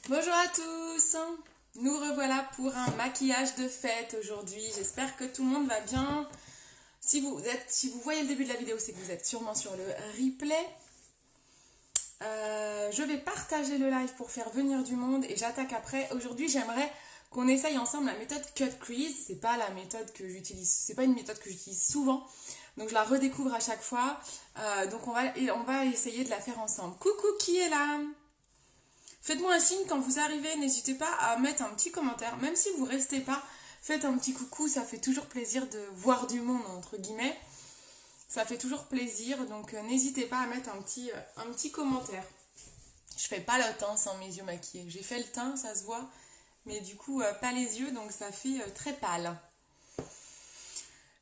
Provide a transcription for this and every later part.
Bonjour à tous, nous revoilà pour un maquillage de fête aujourd'hui. J'espère que tout le monde va bien. Si vous voyez le début de la vidéo, c'est que vous êtes sûrement sur le replay. Je vais partager le live pour faire venir du monde et j'attaque après. Aujourd'hui, j'aimerais qu'on essaye ensemble la méthode Cut Crease. C'est pas la méthode que j'utilise, c'est pas une méthode que j'utilise souvent. Donc je la redécouvre à chaque fois. Donc on va essayer de la faire ensemble. Coucou, qui est là? Faites-moi un signe quand vous arrivez, n'hésitez pas à mettre un petit commentaire. Même si vous restez pas, faites un petit coucou, ça fait toujours plaisir de voir du monde, entre guillemets. Ça fait toujours plaisir, donc n'hésitez pas à mettre un petit commentaire. Je fais pas le teint sans mes yeux maquillés. J'ai fait le teint, ça se voit, mais du coup pas les yeux, donc ça fait très pâle.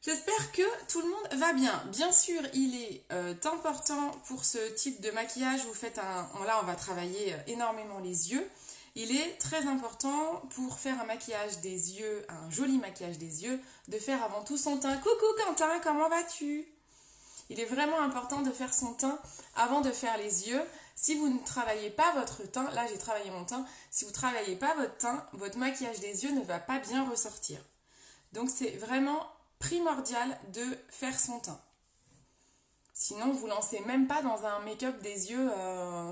J'espère que tout le monde va bien. Bien sûr, il est important pour ce type de maquillage. Vous faites là, on va travailler énormément les yeux. Il est très important pour faire un maquillage des yeux, un joli maquillage des yeux, de faire avant tout son teint. Coucou Quentin, comment vas-tu? Il est vraiment important de faire son teint avant de faire les yeux. Si vous ne travaillez pas votre teint, là j'ai travaillé mon teint, si vous ne travaillez pas votre teint, votre maquillage des yeux ne va pas bien ressortir. Donc c'est vraiment primordial de faire son teint. Sinon, vous lancez même pas dans un make-up des yeux,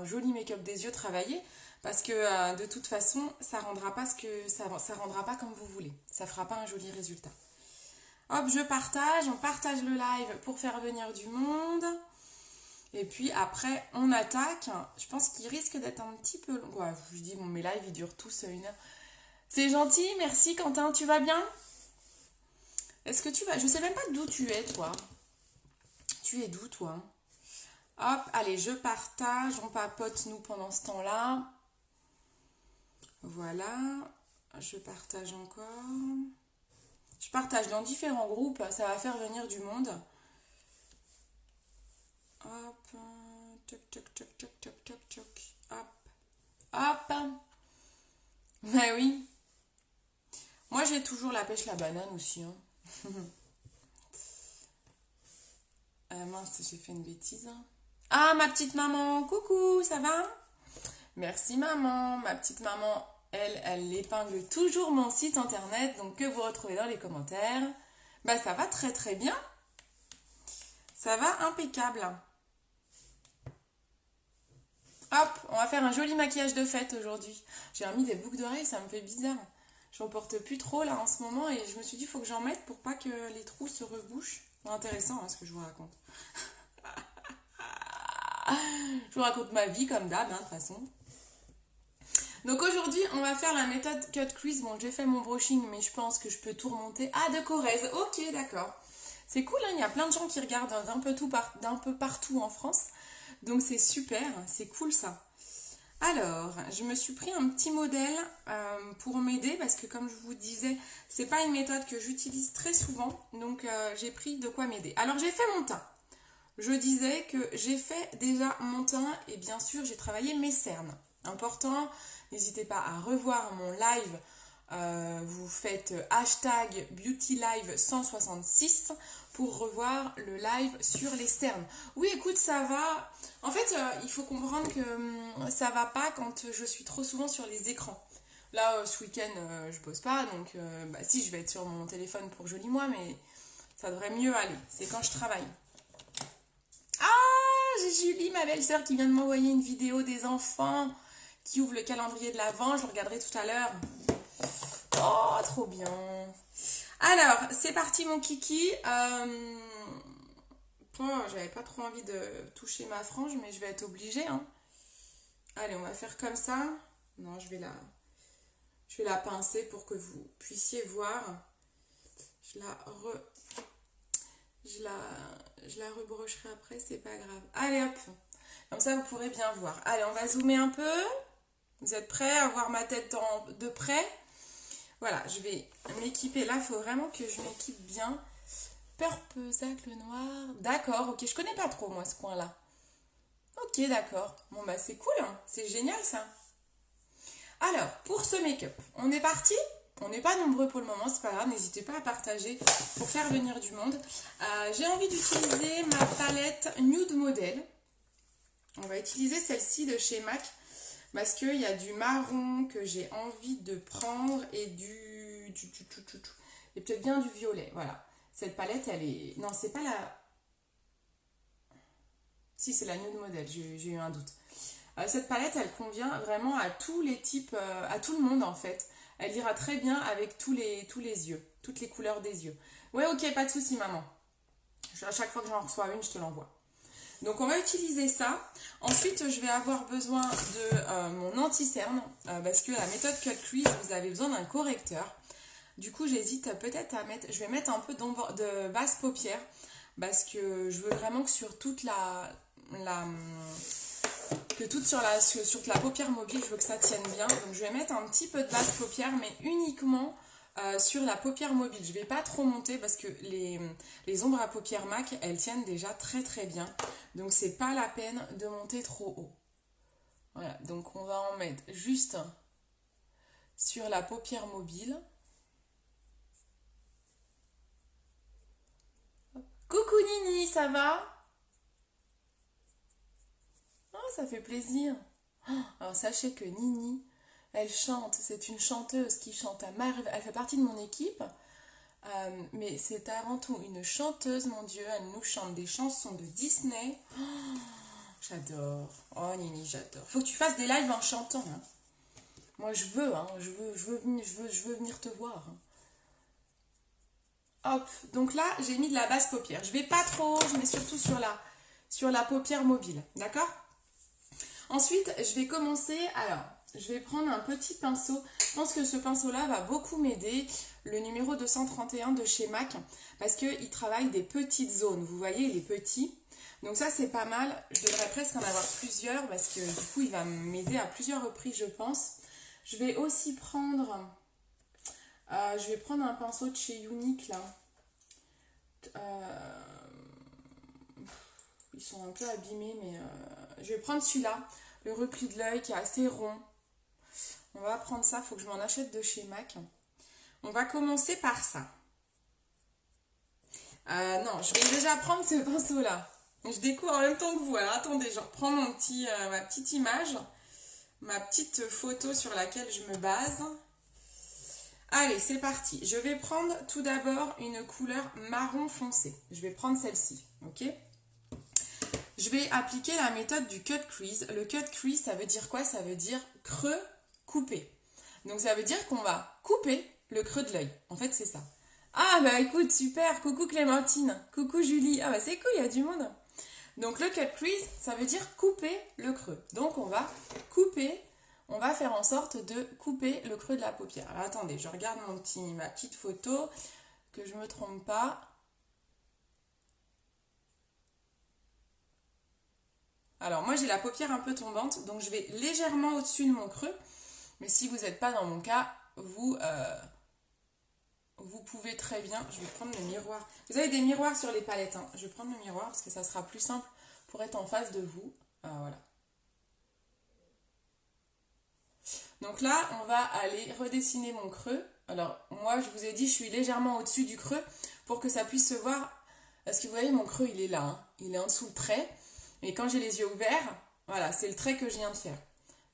joli make-up des yeux travaillé, parce que de toute façon, ça rendra pas ça rendra pas comme vous voulez. Ça fera pas un joli résultat. Hop, on partage le live pour faire venir du monde. Et puis après, on attaque. Je pense qu'il risque d'être un petit peu long. Ouais, je dis, bon, mes lives, ils durent tous 1 heure. C'est gentil, merci Quentin, tu vas bien? Est-ce que tu vas... Je sais même pas d'où tu es, toi. Tu es d'où, toi? Hop, allez, je partage. On papote, nous, pendant ce temps-là. Voilà. Je partage encore. Je partage dans différents groupes. Ça va faire venir du monde. Hop. Toc, toc, toc, toc, toc, toc, toc. Hop. Hop. Ben oui. Moi, j'ai toujours la pêche la banane aussi, hein. Mince, j'ai fait une bêtise. Ah, ma petite maman, coucou, ça va? Merci maman, ma petite maman, elle épingle toujours mon site internet, donc que vous retrouvez dans les commentaires. Bah ça va très très bien. Ça va impeccable. Hop, on va faire un joli maquillage de fête aujourd'hui. J'ai remis des boucles d'oreilles, ça me fait bizarre. J'en porte plus trop là en ce moment et je me suis dit il faut que j'en mette pour pas que les trous se rebouchent. C'est intéressant hein, ce que je vous raconte. Je vous raconte ma vie comme d'hab, hein, de toute façon. Donc aujourd'hui, on va faire la méthode Cut Crease. Bon, j'ai fait mon brushing, mais je pense que je peux tout remonter. Ah, de Corrèze. Ok, d'accord. C'est cool, hein, il y a plein de gens qui regardent d'un peu partout en France. Donc c'est super, c'est cool ça. Alors, je me suis pris un petit modèle pour m'aider parce que comme je vous disais, c'est pas une méthode que j'utilise très souvent. Donc j'ai pris de quoi m'aider. Alors j'ai fait mon teint. Je disais que j'ai fait déjà mon teint et bien sûr j'ai travaillé mes cernes. Important, n'hésitez pas à revoir mon live. Vous faites hashtag BeautyLive166 pour revoir le live sur les cernes. Oui, écoute, ça va. En fait, il faut comprendre que ça va pas quand je suis trop souvent sur les écrans. Là, ce week-end, je pose pas, donc si, je vais être sur mon téléphone pour joli moi, mais ça devrait mieux aller. C'est quand je travaille. Ah, j'ai Julie, ma belle-sœur, qui vient de m'envoyer une vidéo des enfants qui ouvrent le calendrier de l'Avent. Je le regarderai tout à l'heure. Oh, trop bien. Alors, c'est parti mon kiki. J'avais pas trop envie de toucher ma frange, mais je vais être obligée. Hein. Allez, on va faire comme ça. Non, je vais la pincer pour que vous puissiez voir. Je la rebrocherai après, c'est pas grave. Allez hop, comme ça vous pourrez bien voir. Allez, on va zoomer un peu. Vous êtes prêts à voir ma tête de près? Voilà, je vais m'équiper. Là, il faut vraiment que je m'équipe bien. Purple, le noir. D'accord, ok, je connais pas trop moi ce coin-là. Ok, d'accord. Bon bah c'est cool, hein. C'est génial ça. Alors, pour ce make-up, on est parti? On n'est pas nombreux pour le moment, c'est pas grave, n'hésitez pas à partager pour faire venir du monde. J'ai envie d'utiliser ma palette Nude Model. On va utiliser celle-ci de chez MAC. parce qu'il y a du marron que j'ai envie de prendre et et peut-être bien du violet, voilà. Cette palette, elle est... Non, c'est pas la... Si, c'est la Nude Model, j'ai eu un doute. Cette palette, elle convient vraiment à tous les types, à tout le monde en fait. Elle ira très bien avec tous les yeux, toutes les couleurs des yeux. Ouais, ok, pas de souci, maman. À chaque fois que j'en reçois une, je te l'envoie. Donc on va utiliser ça. Ensuite, je vais avoir besoin de mon anti-cerne parce que la méthode Cut Crease, vous avez besoin d'un correcteur. Du coup, j'hésite peut-être à mettre... Je vais mettre un peu de base paupière parce que je veux vraiment que sur toute sur la paupière mobile, je veux que ça tienne bien. Donc je vais mettre un petit peu de base paupière, mais uniquement sur la paupière mobile. Je ne vais pas trop monter parce que les ombres à paupières MAC, elles tiennent déjà très très bien. Donc c'est pas la peine de monter trop haut. Voilà, donc on va en mettre juste sur la paupière mobile. Coucou Nini, ça va? Oh, ça fait plaisir. Alors sachez que Nini, elle chante, c'est une chanteuse qui chante à merveille. Elle fait partie de mon équipe, mais c'est avant tout une chanteuse, mon Dieu. Elle nous chante des chansons de Disney. Oh, j'adore. Oh Nini, j'adore. Faut que tu fasses des lives en chantant. Hein. Moi je veux, hein. Je veux venir te voir. Hein. Hop, donc là j'ai mis de la base paupière. Je vais pas trop haut, je mets surtout sur la paupière mobile, d'accord? Ensuite, je vais commencer, alors, je vais prendre un petit pinceau. Je pense que ce pinceau-là va beaucoup m'aider, le numéro 231 de chez MAC, parce qu'il travaille des petites zones, vous voyez, les petits. Donc ça, c'est pas mal. Je devrais presque en avoir plusieurs, parce que du coup, il va m'aider à plusieurs reprises, je pense. Je vais aussi prendre... je vais prendre un pinceau de chez Unique, là. Ils sont un peu abîmés, mais je vais prendre celui-là, le repli de l'œil qui est assez rond. On va prendre ça, il faut que je m'en achète de chez MAC. On va commencer par ça. Non, je vais déjà prendre ce pinceau-là. Je découvre en même temps que vous. Alors attendez, je reprends ma petite image, ma petite photo sur laquelle je me base. Allez, c'est parti. Je vais prendre tout d'abord une couleur marron foncé. Je vais prendre celle-ci, ok? Je vais appliquer la méthode du cut crease. Le cut crease, ça veut dire quoi? Ça veut dire creux coupé. Donc ça veut dire qu'on va couper le creux de l'œil. En fait, c'est ça. Ah bah écoute, super. Coucou Clémentine. Coucou Julie. Ah bah c'est cool, il y a du monde. Donc le cut crease, ça veut dire couper le creux. Donc on va couper, on va faire en sorte de couper le creux de la paupière. Alors attendez, je regarde ma petite photo, que je ne me trompe pas. Alors moi j'ai la paupière un peu tombante, donc je vais légèrement au-dessus de mon creux. Mais si vous n'êtes pas dans mon cas, vous pouvez très bien... Je vais prendre le miroir. Vous avez des miroirs sur les palettes. Hein. Je vais prendre le miroir parce que ça sera plus simple pour être en face de vous. Voilà. Donc là, on va aller redessiner mon creux. Alors moi je vous ai dit, je suis légèrement au-dessus du creux pour que ça puisse se voir. Parce que vous voyez, mon creux il est là. Hein. Il est en dessous le trait. Et quand j'ai les yeux ouverts, voilà, c'est le trait que je viens de faire.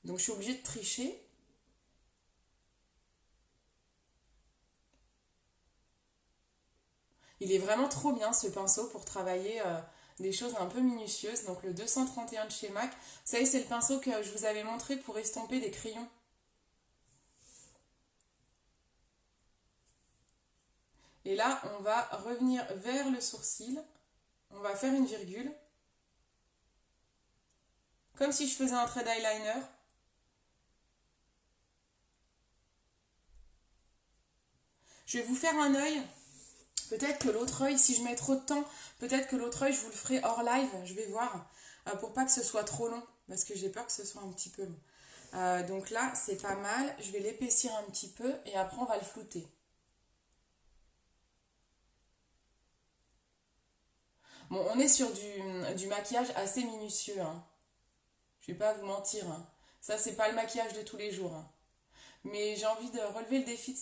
Donc je suis obligée de tricher. Il est vraiment trop bien ce pinceau pour travailler des choses un peu minutieuses. Donc le 231 de chez MAC, vous savez, c'est le pinceau que je vous avais montré pour estomper des crayons. Et là, on va revenir vers le sourcil. On va faire une virgule. Comme si je faisais un trait d'eyeliner. Je vais vous faire un œil. Peut-être que l'autre œil, si je mets trop de temps, peut-être que l'autre œil, je vous le ferai hors live. Je vais voir. Pour pas que ce soit trop long. Parce que j'ai peur que ce soit un petit peu long. Donc là, c'est pas mal. Je vais l'épaissir un petit peu. Et après, on va le flouter. Bon, on est sur du maquillage assez minutieux. Hein. Je vais pas vous mentir. Hein. Ça, c'est pas le maquillage de tous les jours. Hein. Mais j'ai envie de relever le défi de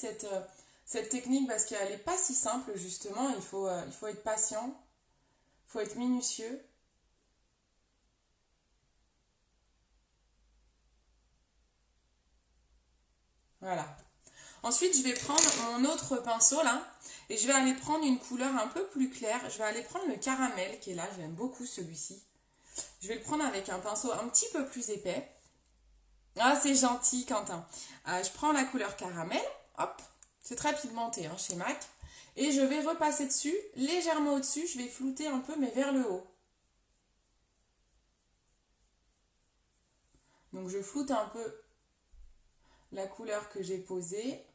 cette technique parce qu'elle n'est pas si simple, justement. Il faut être patient. Il faut être minutieux. Voilà. Ensuite, je vais prendre mon autre pinceau là et je vais aller prendre une couleur un peu plus claire. Je vais aller prendre le caramel qui est là, j'aime beaucoup celui-ci. Je vais le prendre avec un pinceau un petit peu plus épais. Ah, c'est gentil, Quentin. Je prends la couleur caramel, hop, c'est très pigmenté hein, chez MAC. Et je vais repasser dessus, légèrement au-dessus, je vais flouter un peu, mais vers le haut. Donc je floute un peu la couleur que j'ai posée.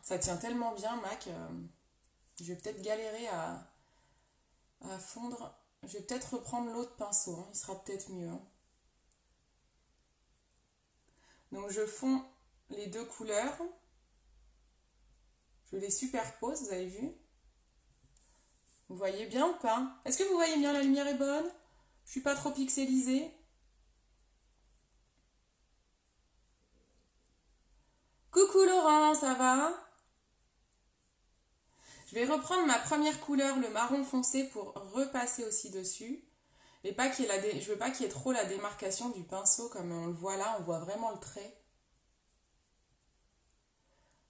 Ça tient tellement bien, MAC. Je vais peut-être galérer à fondre. Je vais peut-être reprendre l'autre pinceau, hein, il sera peut-être mieux. Hein. Donc je fonds les deux couleurs. Je les superpose, vous avez vu? Vous voyez bien ou pas? Est-ce que vous voyez bien, la lumière est bonne? Je suis pas trop pixelisée? Coucou Laurent, ça va? Je vais reprendre ma première couleur, le marron foncé, pour repasser aussi dessus. Et pas qu'il y ait je veux pas qu'il y ait trop la démarcation du pinceau comme on le voit là, on voit vraiment le trait.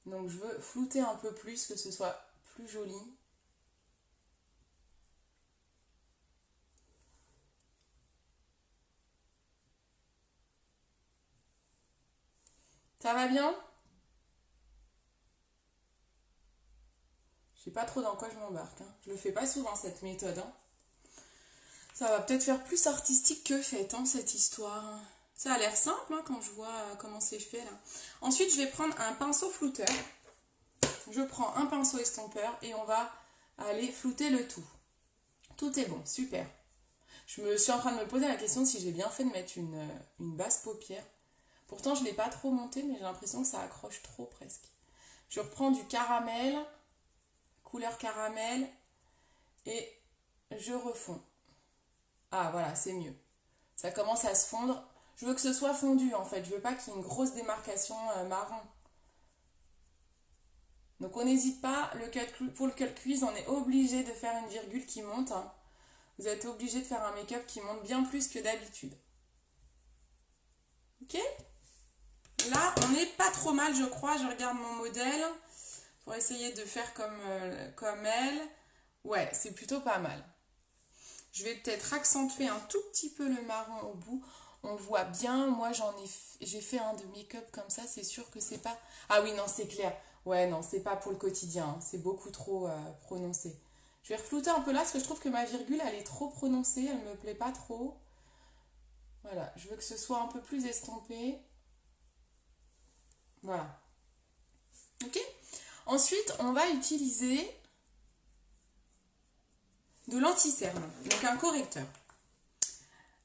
Donc je veux flouter un peu plus, que ce soit plus joli. Ça va bien? Je sais pas trop dans quoi je m'embarque. Hein. Je le fais pas souvent cette méthode. Hein. Ça va peut-être faire plus artistique que fait cette histoire. Ça a l'air simple hein, quand je vois comment c'est fait là. Ensuite je vais prendre un pinceau flouteur. Je prends un pinceau estompeur et on va aller flouter le tout. Tout est bon, super. Je suis en train de me poser la question si j'ai bien fait de mettre une basse paupière. Pourtant je ne l'ai pas trop montée mais j'ai l'impression que ça accroche trop presque. Je reprends du caramel, couleur caramel et je refonds. Ah voilà, c'est mieux. Ça commence à se fondre. Je veux que ce soit fondu en fait, je veux pas qu'il y ait une grosse démarcation marron. Donc on n'hésite pas, pour le cut crease, on est obligé de faire une virgule qui monte. Hein. Vous êtes obligé de faire un make-up qui monte bien plus que d'habitude. Ok? Là, on n'est pas trop mal, je crois. Je regarde mon modèle pour essayer de faire comme elle. Ouais, c'est plutôt pas mal. Je vais peut-être accentuer un tout petit peu le marron au bout. On voit bien, moi j'ai fait un de make-up comme ça, c'est sûr que c'est pas... Ah oui, non, c'est clair. Ouais, non, c'est pas pour le quotidien, hein. C'est beaucoup trop prononcé. Je vais reflouter un peu là parce que je trouve que ma virgule, elle est trop prononcée, elle me plaît pas trop. Voilà, je veux que ce soit un peu plus estompé. Voilà. Ok? Ensuite, on va utiliser de l'anti-cerne, donc un correcteur.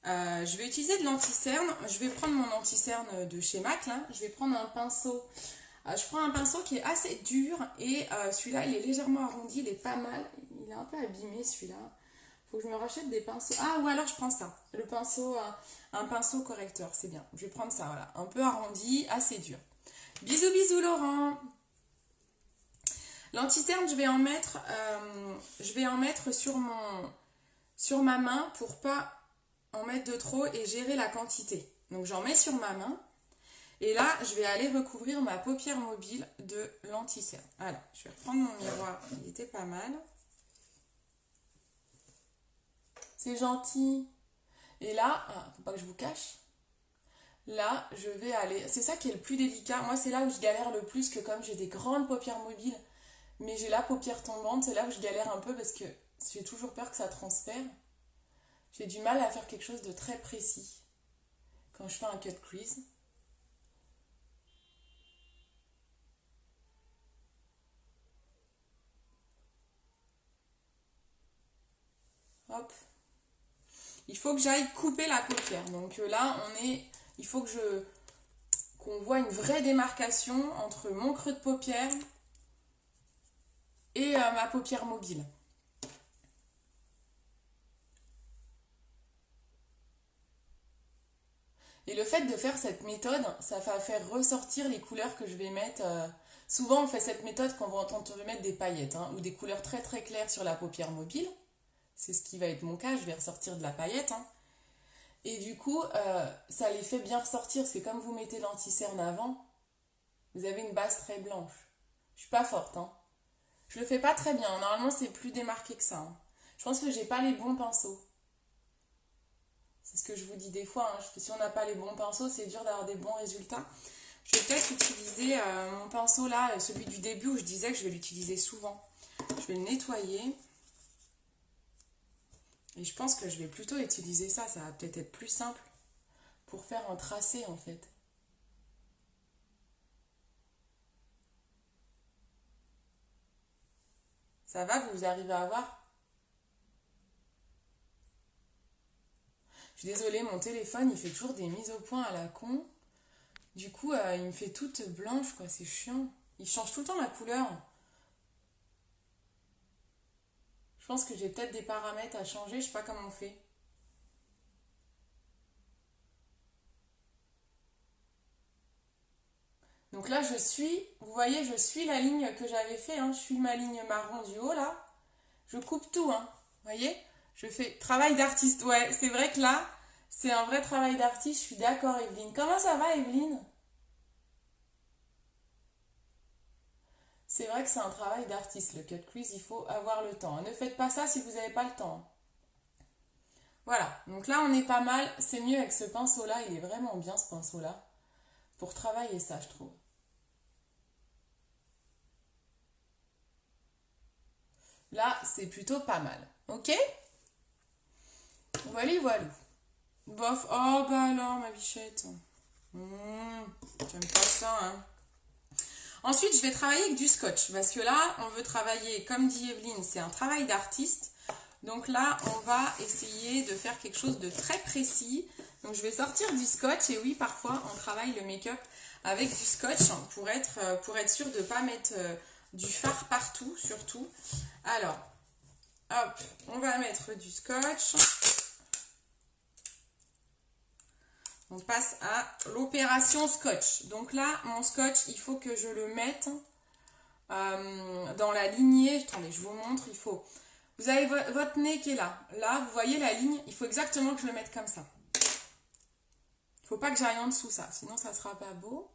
Je vais utiliser de l'anti-cerne. Je vais prendre mon anti-cerne de chez MAC. Là. Je vais prendre un pinceau. Je prends un pinceau qui est assez dur et celui-là, il est légèrement arrondi. Il est pas mal. Il est un peu abîmé celui-là. Faut que je me rachète des pinceaux. Ah, ou alors je prends ça. Le pinceau, un pinceau correcteur, c'est bien. Je vais prendre ça, voilà. Un peu arrondi, assez dur. Bisous, bisous, Laurent. L'anti-cerne, je vais en mettre sur ma main pour pas en mettre de trop et gérer la quantité. Donc j'en mets sur ma main et là je vais aller recouvrir ma paupière mobile de l'anti-cerne. Alors je vais reprendre mon miroir, il était pas mal. C'est gentil. Et là, faut pas que je vous cache. Là je vais aller, c'est ça qui est le plus délicat. Moi c'est là où je galère le plus, que comme j'ai des grandes paupières mobiles mais j'ai la paupière tombante, c'est là où je galère un peu parce que j'ai toujours peur que ça transfère. J'ai du mal à faire quelque chose de très précis quand je fais un cut crease. Hop. Il faut que j'aille couper la paupière. Donc là, il faut qu'on voit une vraie démarcation entre mon creux de paupière et ma paupière mobile. Et le fait de faire cette méthode, ça va faire ressortir les couleurs que je vais mettre. Souvent, on fait cette méthode quand on veut mettre des paillettes hein, ou des couleurs très très claires sur la paupière mobile. C'est ce qui va être mon cas, je vais ressortir de la paillette. Hein. Et du coup, ça les fait bien ressortir. C'est comme vous mettez l'anti-cerne avant. Vous avez une base très blanche. Je suis pas forte, hein. Je le fais pas très bien. Normalement, c'est plus démarqué que ça, hein. Je pense que j'ai pas les bons pinceaux. C'est ce que je vous dis des fois, hein. Si on n'a pas les bons pinceaux, c'est dur d'avoir des bons résultats. Je vais peut-être utiliser mon pinceau là, celui du début où je disais que je vais l'utiliser souvent. Je vais le nettoyer. Et je pense que je vais plutôt utiliser ça. Ça va peut-être être plus simple pour faire un tracé en fait. Ça va, vous arrivez à voir? Je suis désolée, mon téléphone, il fait toujours des mises au point à la con. Du coup, il me fait toute blanche, quoi, c'est chiant. Il change tout le temps la couleur. Je pense que j'ai peut-être des paramètres à changer, je sais pas comment on fait. Donc là, vous voyez, je suis la ligne que j'avais fait, hein. Je suis ma ligne marron du haut, là. Je coupe tout, hein. Vous voyez? Je fais travail d'artiste. Ouais, c'est vrai que là, c'est un vrai travail d'artiste. Je suis d'accord, Evelyne. Comment ça va, Evelyne? C'est vrai que c'est un travail d'artiste, le cut crease. Il faut avoir le temps. Ne faites pas ça si vous n'avez pas le temps. Voilà. Donc là, on est pas mal. C'est mieux avec ce pinceau-là. Il est vraiment bien, ce pinceau-là. Pour travailler ça, je trouve. Là, c'est plutôt pas mal. Ok? Voilà, voilà. Bof. Oh, bah alors, ma bichette. J'aime pas ça, hein. Ensuite, je vais travailler avec du scotch. Parce que là, on veut travailler, comme dit Evelyne, c'est un travail d'artiste. Donc là, on va essayer de faire quelque chose de très précis. Donc je vais sortir du scotch. Et oui, parfois, on travaille le make-up avec du scotch pour être sûr de ne pas mettre du fard partout, surtout. Alors, hop, on va mettre du scotch. On passe à l'opération scotch. Donc là, mon scotch, il faut que je le mette dans la lignée. Attendez, je vous montre. Il faut. Vous avez votre nez qui est là. Là, vous voyez la ligne. Il faut exactement que je le mette comme ça. Il ne faut pas que j'aille en dessous ça. Sinon, ça ne sera pas beau.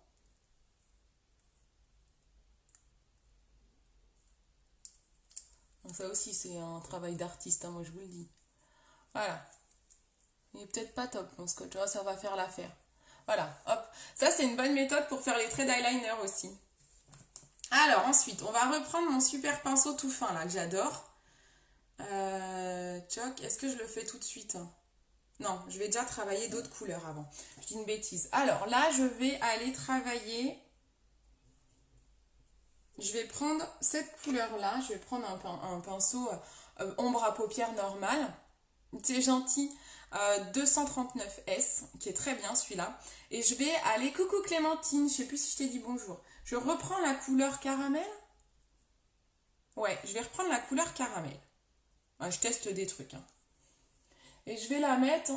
Donc ça aussi, c'est un travail d'artiste, hein, moi je vous le dis. Voilà. Il est peut-être pas top mon scotch. Oh, ça va faire l'affaire. Voilà, hop. Ça, c'est une bonne méthode pour faire les traits d'eyeliner aussi. Alors, ensuite, on va reprendre mon super pinceau tout fin, là, que j'adore. Choc, est-ce que je le fais tout de suite? Non, je vais déjà travailler d'autres couleurs avant. Je dis une bêtise. Alors, là, je vais aller travailler. Je vais prendre cette couleur-là. Je vais prendre un pinceau ombre à paupières normal. C'est gentil. 239S, qui est très bien celui-là. Et je vais aller, coucou Clémentine, je sais plus si je t'ai dit bonjour. Je reprends la couleur caramel. Ouais, je vais reprendre la couleur caramel. Ah, je teste des trucs, hein. Et je vais la mettre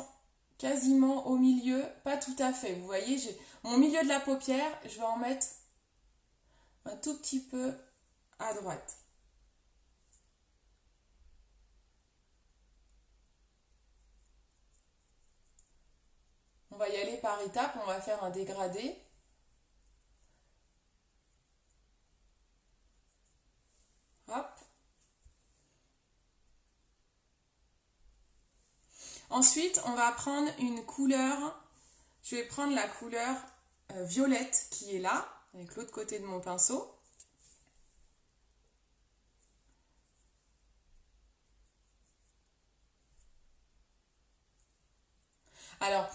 quasiment au milieu, pas tout à fait. Vous voyez, j'ai mon milieu de la paupière, je vais en mettre un tout petit peu à droite. On va y aller par étapes, on va faire un dégradé. Hop. Ensuite, on va prendre une couleur. Je vais prendre la couleur violette qui est là, avec l'autre côté de mon pinceau. Alors,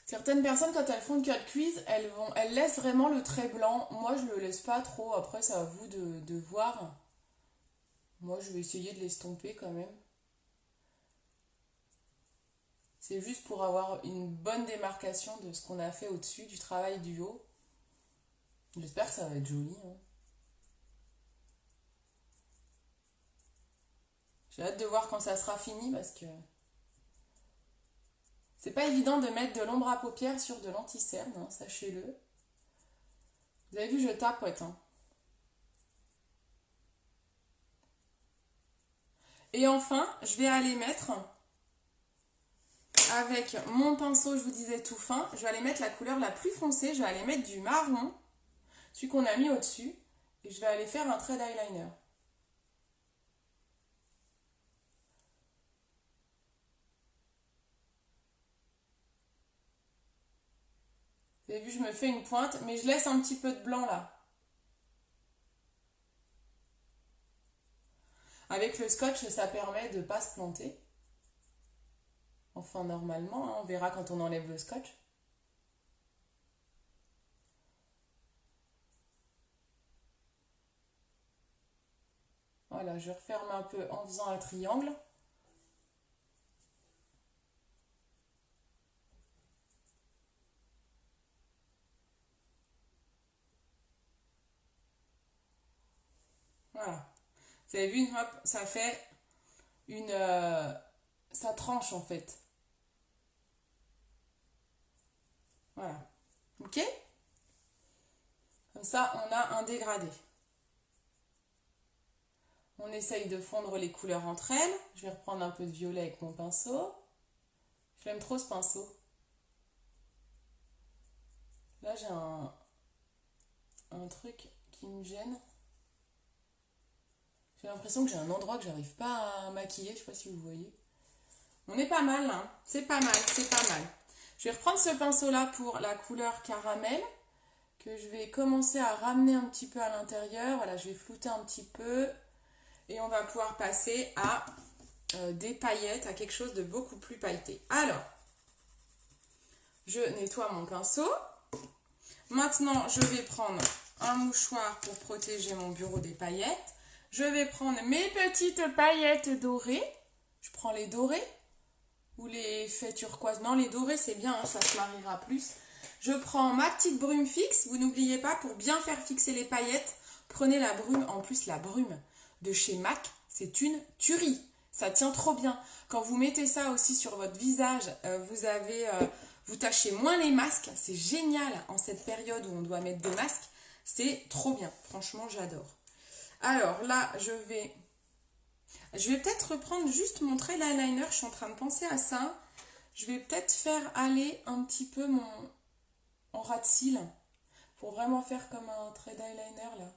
certaines personnes, quand elles font le cut crease, elles laissent vraiment le trait blanc. Moi, je le laisse pas trop. Après, c'est à vous de voir. Moi, je vais essayer de l'estomper quand même. C'est juste pour avoir une bonne démarcation de ce qu'on a fait au-dessus, du travail du haut. J'espère que ça va être joli, hein. J'ai hâte de voir quand ça sera fini parce que c'est pas évident de mettre de l'ombre à paupières sur de l'anti-cerne, hein, sachez-le. Vous avez vu, je tapote, hein. Et enfin, je vais aller mettre, avec mon pinceau, je vous disais tout fin, je vais aller mettre la couleur la plus foncée, je vais aller mettre du marron celui qu'on a mis au-dessus, et je vais aller faire un trait d'eyeliner. Vous avez vu, je me fais une pointe, mais je laisse un petit peu de blanc là. Avec le scotch, ça permet de ne pas se planter. Enfin, normalement, hein, on verra quand on enlève le scotch. Voilà, je referme un peu en faisant un triangle. Voilà. Vous avez vu, hop, ça fait une... ça tranche en fait. Voilà. Ok? Comme ça, on a un dégradé. On essaye de fondre les couleurs entre elles. Je vais reprendre un peu de violet avec mon pinceau. J'aime trop ce pinceau. Là, j'ai un truc qui me gêne. J'ai l'impression que j'ai un endroit que j'arrive pas à maquiller. Je sais pas si vous voyez. On est pas mal, hein. C'est pas mal, c'est pas mal. Je vais reprendre ce pinceau-là pour la couleur caramel, que je vais commencer à ramener un petit peu à l'intérieur. Voilà, je vais flouter un petit peu. Et on va pouvoir passer à des paillettes, à quelque chose de beaucoup plus pailleté. Alors, je nettoie mon pinceau. Maintenant, je vais prendre un mouchoir pour protéger mon bureau des paillettes. Je vais prendre mes petites paillettes dorées. Je prends les dorées ou les fées turquoises. Non, les dorées, c'est bien, hein, ça se mariera plus. Je prends ma petite brume fixe. Vous n'oubliez pas, pour bien faire fixer les paillettes, prenez la brume. En plus, la brume de chez MAC, c'est une tuerie. Ça tient trop bien. Quand vous mettez ça aussi sur votre visage, vous tâchez moins les masques. C'est génial en cette période où on doit mettre des masques. C'est trop bien. Franchement, j'adore. Alors là, je vais peut-être reprendre juste mon trait d'eyeliner. Je suis en train de penser à ça. Je vais peut-être faire aller un petit peu en ras de cils pour vraiment faire comme un trait d'eyeliner là.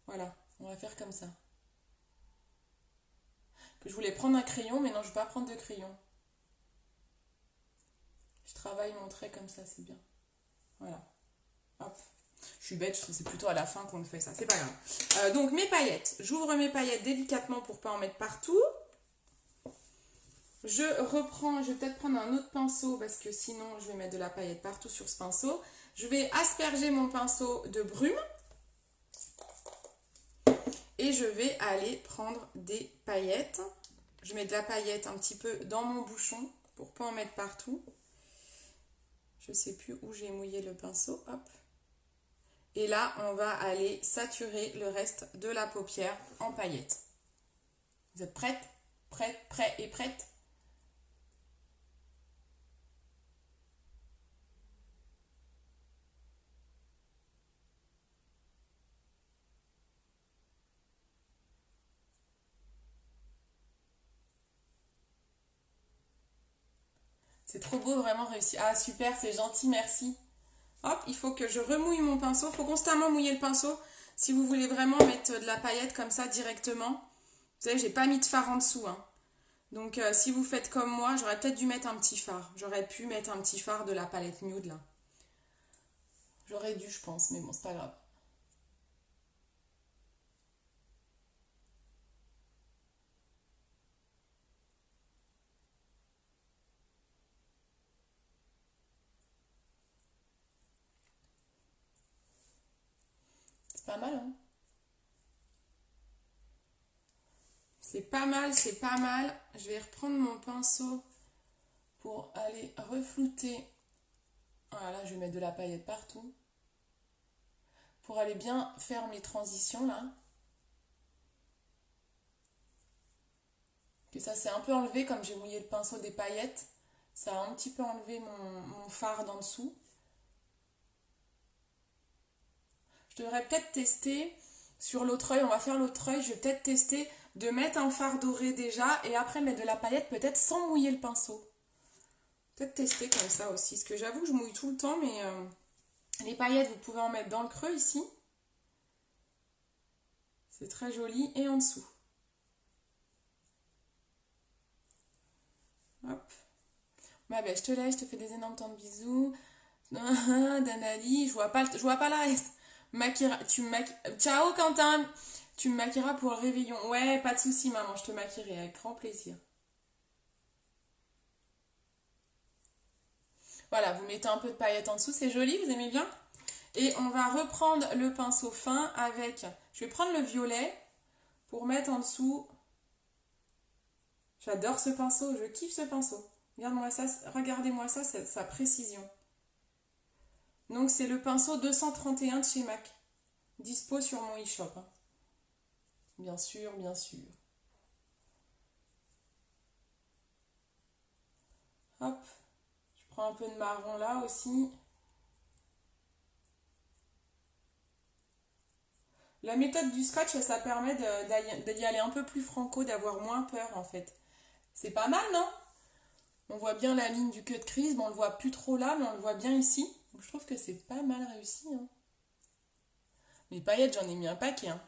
Voilà, on va faire comme ça. Je voulais prendre un crayon, mais non, je ne vais pas prendre de crayon. Je travaille mon trait comme ça, c'est bien. Voilà. Hop. Je suis bête, c'est plutôt à la fin qu'on fait ça. C'est pas grave. Donc, mes paillettes. J'ouvre mes paillettes délicatement pour ne pas en mettre partout. Je vais peut-être prendre un autre pinceau parce que sinon, je vais mettre de la paillette partout sur ce pinceau. Je vais asperger mon pinceau de brume. Et je vais aller prendre des paillettes. Je mets de la paillette un petit peu dans mon bouchon pour ne pas en mettre partout. Je ne sais plus où j'ai mouillé le pinceau. Hop. Et là, on va aller saturer le reste de la paupière en paillettes. Vous êtes prêtes? Prêts et prêtes? C'est trop beau, vraiment réussi. Ah super, c'est gentil, merci. Hop, il faut que je remouille mon pinceau. Il faut constamment mouiller le pinceau si vous voulez vraiment mettre de la paillette comme ça directement. Vous savez, j'ai pas mis de fard en dessous, hein. Donc si vous faites comme moi, j'aurais peut-être dû mettre un petit fard. J'aurais pu mettre un petit fard de la palette nude là. J'aurais dû, je pense, mais bon, c'est pas grave. C'est pas mal, hein? C'est pas mal, c'est pas mal. Je vais reprendre mon pinceau pour aller reflouter. Voilà, je vais mettre de la paillette partout. Pour aller bien faire mes transitions là. Que ça s'est un peu enlevé comme j'ai mouillé le pinceau des paillettes. Ça a un petit peu enlevé mon fard d'en dessous. Je devrais peut-être tester sur l'autre œil. On va faire l'autre œil. Je vais peut-être tester de mettre un fard doré déjà et après mettre de la paillette peut-être sans mouiller le pinceau. Peut-être tester comme ça aussi. Parce que j'avoue que je mouille tout le temps mais Les paillettes, vous pouvez en mettre dans le creux ici. C'est très joli. Et en dessous. Hop. Bah ben, je te laisse, je te fais des énormes temps de bisous. Danali, je vois pas la reste. Maquillera, Ciao Quentin. Tu me maquilleras pour le réveillon. Ouais, pas de souci maman, je te maquillerai avec grand plaisir. Voilà, vous mettez un peu de paillettes en dessous, c'est joli, vous aimez bien? Et on va reprendre le pinceau fin avec... Je vais prendre le violet pour mettre en dessous. J'adore ce pinceau, je kiffe ce pinceau. Regardez-moi ça, c'est sa précision. Donc c'est le pinceau 231 de chez MAC. Dispo sur mon e-shop. Hein. Bien sûr, bien sûr. Hop. Je prends un peu de marron là aussi. La méthode du scotch, ça permet d'y aller un peu plus franco, d'avoir moins peur en fait. C'est pas mal, non? On voit bien la ligne du cut crease, bon, on le voit plus trop là, mais on le voit bien ici. Donc, je trouve que c'est pas mal réussi. Hein. Les paillettes, j'en ai mis un paquet. Hein.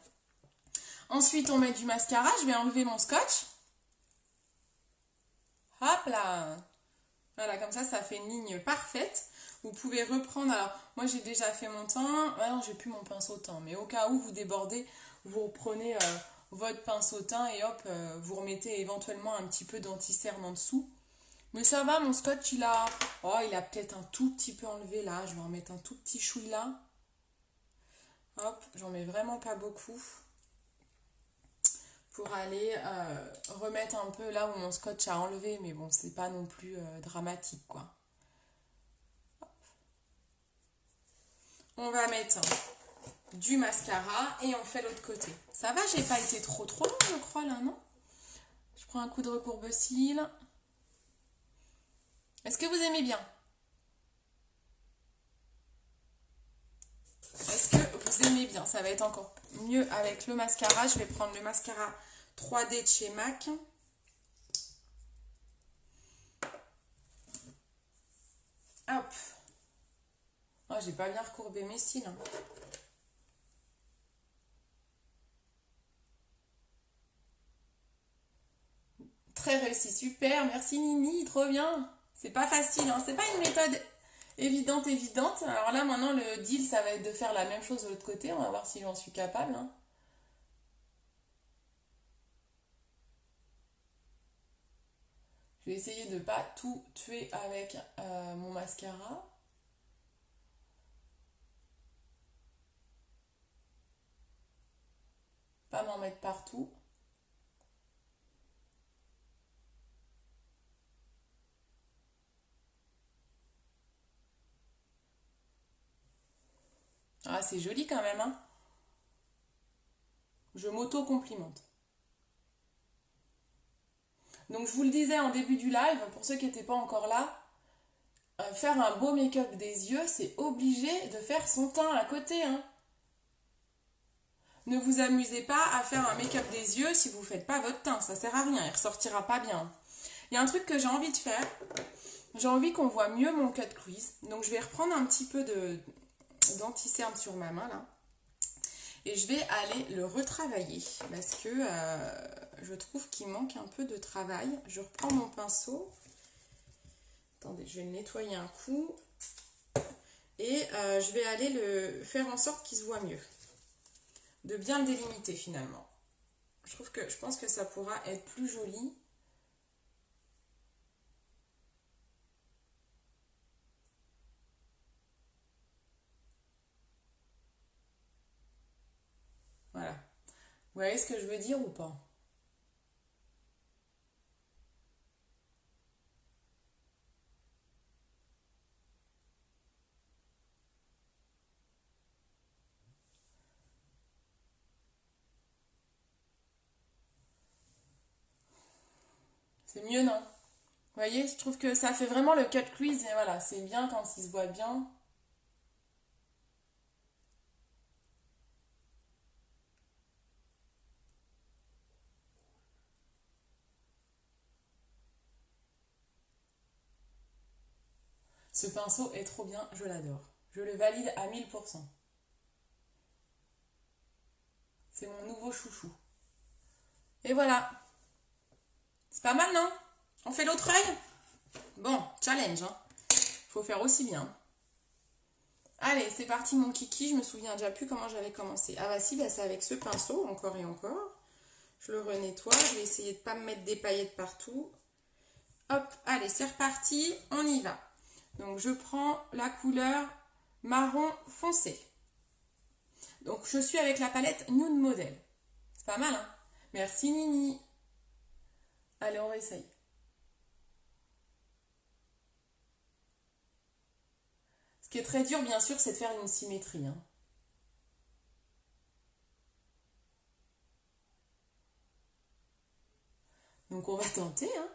Ensuite, on met du mascara. Je vais enlever mon scotch. Hop là. Voilà, comme ça fait une ligne parfaite. Vous pouvez reprendre. Alors, moi, j'ai déjà fait mon teint. Ah non, j'ai plus mon pinceau teint. Mais au cas où vous débordez, vous reprenez votre pinceau teint et hop, vous remettez éventuellement un petit peu d'anti-cerne en dessous. Mais ça va, mon scotch, il a peut-être un tout petit peu enlevé là. Je vais en mettre un tout petit chouille là. Hop, j'en mets vraiment pas beaucoup. Pour aller remettre un peu là où mon scotch a enlevé. Mais bon, c'est pas non plus dramatique, quoi. Hop. On va mettre du mascara et on fait l'autre côté. Ça va, j'ai pas été trop long, je crois, là, non? Je prends un coup de recourbe-cils. Est-ce que vous aimez bien? Est-ce que vous aimez bien? Ça va être encore mieux avec le mascara. Je vais prendre le mascara 3D de chez MAC. Hop. Oh, j'ai pas bien recourbé mes cils. Hein. Très réussi, super. Merci Nini, trop bien. C'est pas facile, hein. C'est pas une méthode évidente. Alors là, maintenant, le deal, ça va être de faire la même chose de l'autre côté. On va voir si j'en suis capable. Hein. Je vais essayer de ne pas tout tuer avec mon mascara. Pas m'en mettre partout. Ah, c'est joli quand même, hein. Je m'auto-complimente. Donc je vous le disais en début du live, pour ceux qui n'étaient pas encore là, faire un beau make-up des yeux, c'est obligé de faire son teint à côté. Hein. Ne vous amusez pas à faire un make-up des yeux si vous ne faites pas votre teint, ça sert à rien, il ressortira pas bien. Il y a un truc que j'ai envie de faire, j'ai envie qu'on voit mieux mon cut crease, donc je vais reprendre un petit peu d'anti-cerne sur ma main là. Et je vais aller le retravailler parce que je trouve qu'il manque un peu de travail. Je reprends mon pinceau. Attendez, je vais le nettoyer un coup. Et je vais aller le faire en sorte qu'il se voit mieux. De bien le délimiter finalement. Je pense que ça pourra être plus joli. Voilà. Vous voyez ce que je veux dire ou pas? C'est mieux, non? Vous voyez, je trouve que ça fait vraiment le cut crease. Et voilà, c'est bien quand il se voit bien. Ce pinceau est trop bien, je l'adore. Je le valide à 1000%. C'est mon nouveau chouchou. Et voilà. C'est pas mal, non? On fait l'autre œil? Bon, challenge, hein. Faut faire aussi bien. Allez, c'est parti mon kiki. Je me souviens déjà plus comment j'avais commencé. Ah bah si, bah c'est avec ce pinceau, encore et encore. Je le renettoie. Je vais essayer de ne pas me mettre des paillettes partout. Hop, allez, c'est reparti. On y va. Donc, je prends la couleur marron foncé. Donc, je suis avec la palette Nude Model. C'est pas mal, hein? Merci, Nini. Allez, on réessaye. Ce qui est très dur, bien sûr, c'est de faire une symétrie, hein. Donc, on va tenter, hein.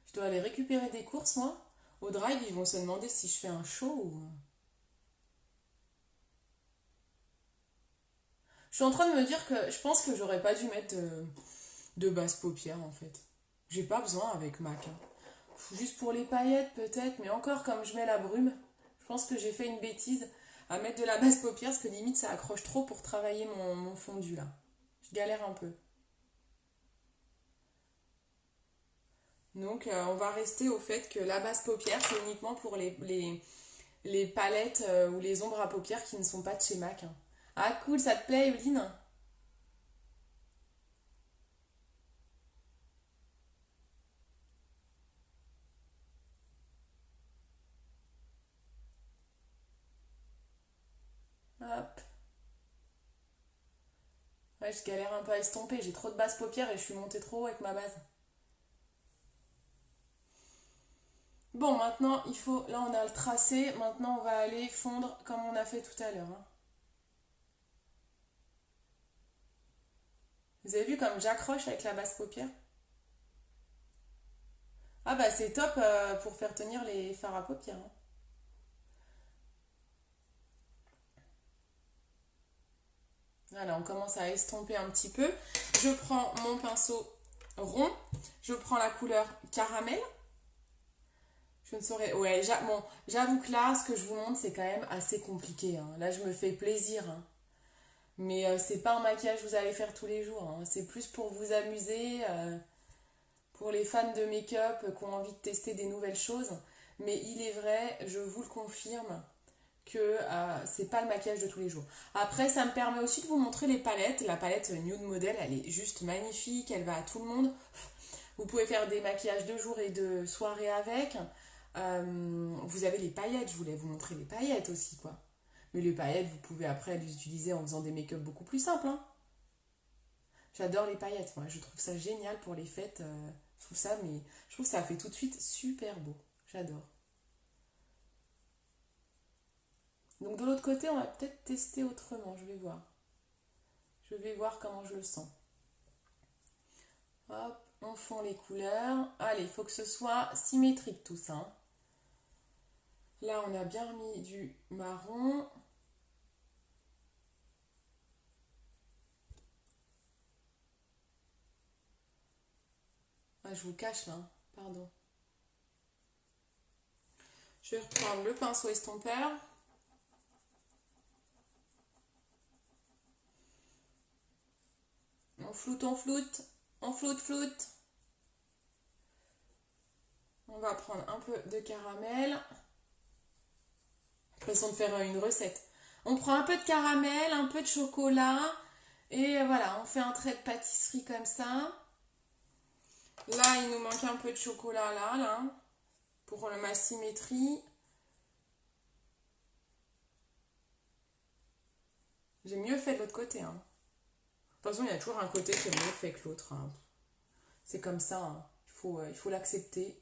Je dois aller récupérer des courses, moi. Au drive, ils vont se demander si je fais un show ou... Je suis en train de me dire que je pense que j'aurais pas dû mettre de base paupières, en fait. J'ai pas besoin avec MAC, hein. Juste pour les paillettes, peut-être, mais encore, comme je mets la brume, je pense que j'ai fait une bêtise à mettre de la base paupières, parce que limite, ça accroche trop pour travailler mon fondu, là. Je galère un peu. Donc, on va rester au fait que la base paupières, c'est uniquement pour les palettes ou les ombres à paupières qui ne sont pas de chez MAC, hein. Ah, cool, ça te plaît, Evelyne? Hop. Ouais, je galère un peu à estomper, j'ai trop de base paupières et je suis montée trop haut avec ma base. Bon, maintenant, il faut... Là, on a le tracé. Maintenant, on va aller fondre comme on a fait tout à l'heure, hein. Vous avez vu comme j'accroche avec la base paupière? Ah bah c'est top pour faire tenir les fards à paupières, hein. Voilà, on commence à estomper un petit peu. Je prends mon pinceau rond. Je prends la couleur caramel. Je ne saurais... Ouais, bon, j'avoue que là, ce que je vous montre, c'est quand même assez compliqué, hein. Là, je me fais plaisir, hein. Mais c'est pas un maquillage que vous allez faire tous les jours, hein. C'est plus pour vous amuser, pour les fans de make-up qui ont envie de tester des nouvelles choses. Mais il est vrai, je vous le confirme, que c'est pas le maquillage de tous les jours. Après, ça me permet aussi de vous montrer les palettes. La palette Nude Model, elle est juste magnifique, elle va à tout le monde. Vous pouvez faire des maquillages de jour et de soirée avec. Vous avez les paillettes, je voulais vous montrer les paillettes aussi, quoi. Mais les paillettes, vous pouvez après les utiliser en faisant des make-up beaucoup plus simples, hein. J'adore les paillettes, moi. Je trouve ça génial pour les fêtes. Je trouve que ça fait tout de suite super beau. J'adore. Donc de l'autre côté, on va peut-être tester autrement. Je vais voir. Je vais voir comment je le sens. Hop, on fond les couleurs. Allez, il faut que ce soit symétrique tout ça, hein. Là, on a bien mis du marron. Ah, je vous cache là, hein. Pardon. Je vais reprendre le pinceau estompeur. On floute, on floute, on floute, floute. On va prendre un peu de caramel. Façon de faire une recette. On prend un peu de caramel, un peu de chocolat. Et voilà, on fait un trait de pâtisserie comme ça. Là, il nous manque un peu de chocolat là, pour ma symétrie. J'ai mieux fait de l'autre côté, hein. De toute façon, il y a toujours un côté qui est mieux fait que l'autre, hein. C'est comme ça, hein. Il faut l'accepter.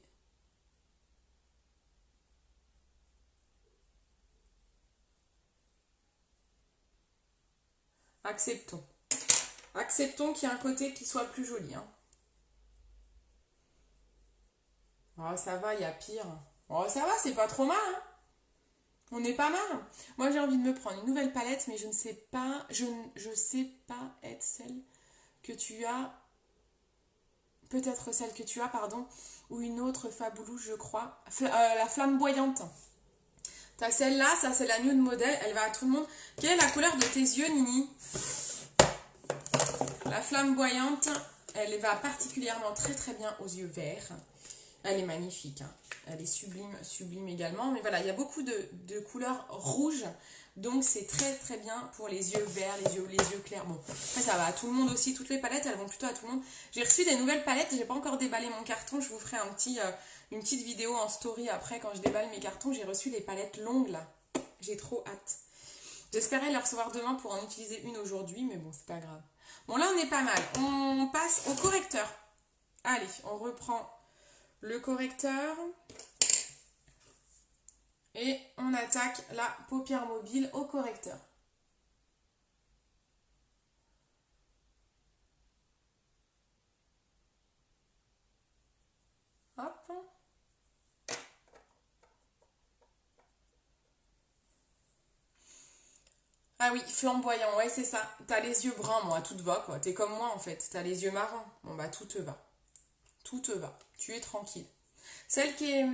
Acceptons. Acceptons qu'il y ait un côté qui soit plus joli, hein. Oh, ça va, il y a pire. Oh, ça va, c'est pas trop mal, hein. On est pas mal. Moi, j'ai envie de me prendre une nouvelle palette, mais je ne sais pas, je sais pas être celle que tu as, peut-être celle que tu as, pardon, ou une autre Fabulouse, je crois. La flamboyante. T'as celle-là, ça c'est la nude modèle, elle va à tout le monde. Quelle est la couleur de tes yeux, Nini? La flamboyante, elle va particulièrement très très bien aux yeux verts. Elle est magnifique, hein. Elle est sublime, sublime également. Mais voilà, il y a beaucoup de couleurs rouges. Donc c'est très très bien pour les yeux verts, les yeux clairs. Bon, après ça va à tout le monde aussi. Toutes les palettes, elles vont plutôt à tout le monde. J'ai reçu des nouvelles palettes. J'ai pas encore déballé mon carton. Je vous ferai une petite vidéo en story après quand je déballe mes cartons. J'ai reçu les palettes longues là. J'ai trop hâte. J'espérais les recevoir demain pour en utiliser une aujourd'hui. Mais bon, c'est pas grave. Bon, là on est pas mal. On passe au correcteur. Allez, on reprend le correcteur et on attaque la paupière mobile au correcteur. Hop. Ah oui, flamboyant, ouais c'est ça. T'as les yeux bruns, moi, tout te va quoi. T'es comme moi en fait, t'as les yeux marrons. Bon bah tout te va. Tout te va. Tu es tranquille. Celle qui est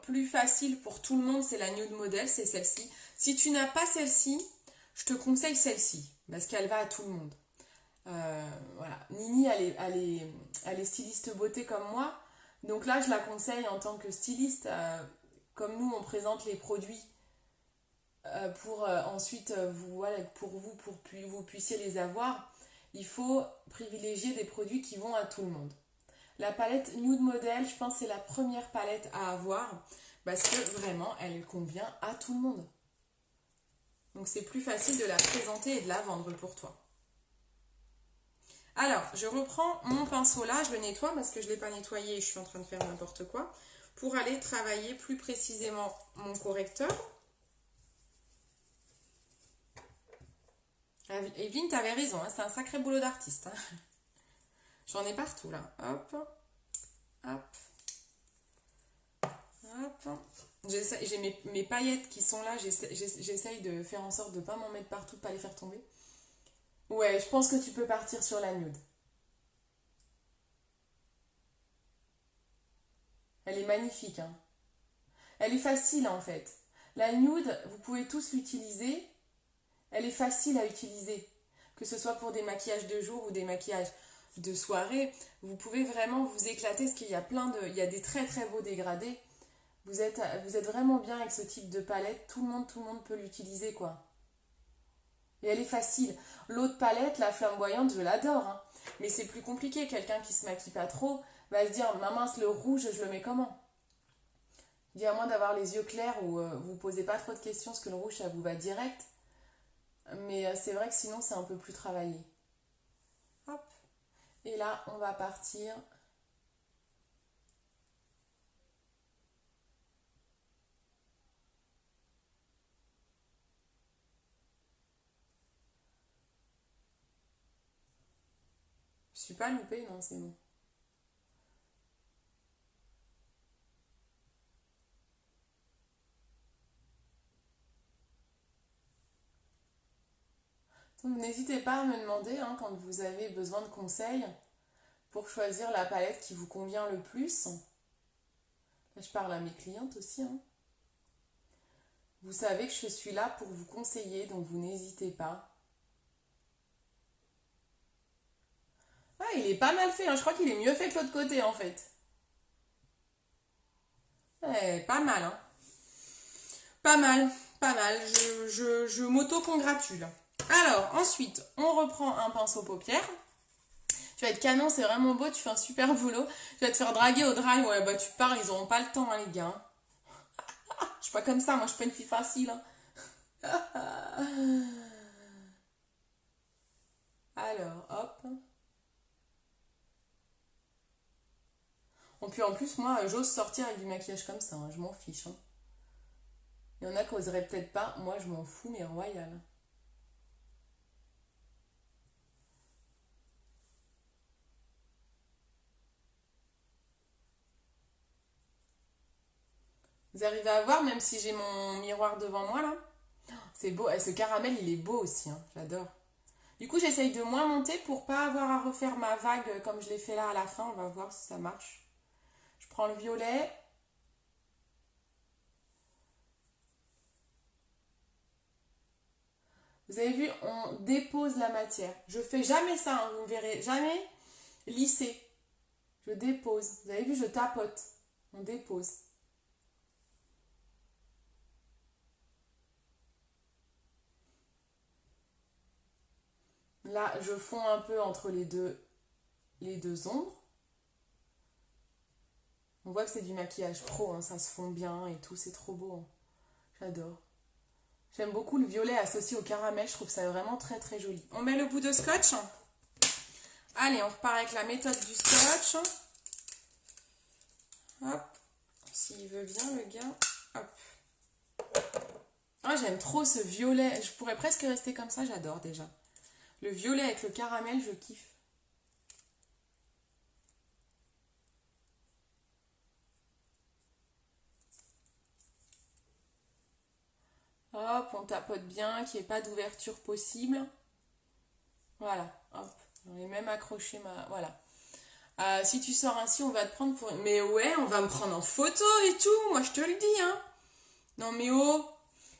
plus facile pour tout le monde, c'est la nude model, c'est celle-ci. Si tu n'as pas celle-ci, je te conseille celle-ci, parce qu'elle va à tout le monde. Voilà. Nini, elle est styliste beauté comme moi. Donc là, je la conseille en tant que styliste. Comme nous, on présente les produits pour ensuite, voilà, pour que vous puissiez les avoir. Il faut privilégier des produits qui vont à tout le monde. La palette Nude Model, je pense que c'est la première palette à avoir parce que vraiment, elle convient à tout le monde. Donc c'est plus facile de la présenter et de la vendre pour toi. Alors, je reprends mon pinceau là, je le nettoie parce que je ne l'ai pas nettoyé et je suis en train de faire n'importe quoi. Pour aller travailler plus précisément mon correcteur. Evelyne, t'avais raison, hein, c'est un sacré boulot d'artiste. Hein. J'en ai partout là. Hop, hop, hop. J'ai mes paillettes qui sont là, j'essaye de faire en sorte de ne pas m'en mettre partout, de ne pas les faire tomber. Ouais, je pense que tu peux partir sur la nude. Elle est magnifique, hein. Elle est facile en fait. La nude, vous pouvez tous l'utiliser. Elle est facile à utiliser. Que ce soit pour des maquillages de jour ou des maquillages de soirée, vous pouvez vraiment vous éclater parce qu'il y a il y a des très très beaux dégradés. Vous êtes vraiment bien avec ce type de palette. Tout le monde peut l'utiliser quoi. Et elle est facile. L'autre palette, la flamboyante, je l'adore. Hein. Mais c'est plus compliqué. Quelqu'un qui se maquille pas trop va se dire, ma mince, le rouge, je le mets comment? Dis à moins d'avoir les yeux clairs ou vous posez pas trop de questions parce que le rouge, ça vous va direct. Mais c'est vrai que sinon, c'est un peu plus travaillé. Hop. Et là, on va partir. Je suis pas loupée, non, c'est bon. Donc n'hésitez pas à me demander hein, quand vous avez besoin de conseils pour choisir la palette qui vous convient le plus. Là, je parle à mes clientes aussi. Hein. Vous savez que je suis là pour vous conseiller, donc vous n'hésitez pas. Ah, il est pas mal fait, hein. Je crois qu'il est mieux fait que l'autre côté en fait. Pas mal, hein. Pas mal, pas mal. Je m'auto-congratule. Alors, ensuite, on reprend un pinceau paupières. Tu vas être canon, c'est vraiment beau, tu fais un super boulot. Tu vas te faire draguer au drive. Ouais, bah tu pars, ils auront pas le temps, hein, les gars. Je suis pas comme ça, moi je suis pas une fille facile. Hein. Alors, hop. Puis en plus, moi, j'ose sortir avec du maquillage comme ça, hein, je m'en fiche. Hein. Il y en a qui oseraient peut-être pas, moi je m'en fous, mais royal. Vous arrivez à voir, même si j'ai mon miroir devant moi là? C'est beau, et ce caramel il est beau aussi, hein, j'adore. Du coup, j'essaye de moins monter pour pas avoir à refaire ma vague comme je l'ai fait là à la fin. On va voir si ça marche. Je prends le violet. Vous avez vu, on dépose la matière. Je fais jamais ça, hein, vous ne verrez jamais lisser. Je dépose. Vous avez vu, je tapote. On dépose. Là, je fonds un peu entre les deux ombres. On voit que c'est du maquillage pro, hein, ça se fond bien et tout, c'est trop beau. Hein. J'adore. J'aime beaucoup le violet associé au caramel, je trouve ça vraiment très très joli. On met le bout de scotch. Allez, on repart avec la méthode du scotch. Hop, s'il veut bien le gars. Hop. Ah, j'aime trop ce violet, je pourrais presque rester comme ça, j'adore déjà. Le violet avec le caramel, je kiffe. Hop, on tapote bien, qu'il n'y ait pas d'ouverture possible. Voilà, hop. On est même accroché ma... Voilà. Si tu sors ainsi, on va te prendre pour... Mais ouais, on va me prendre en photo et tout, moi je te le dis, hein. Non mais oh,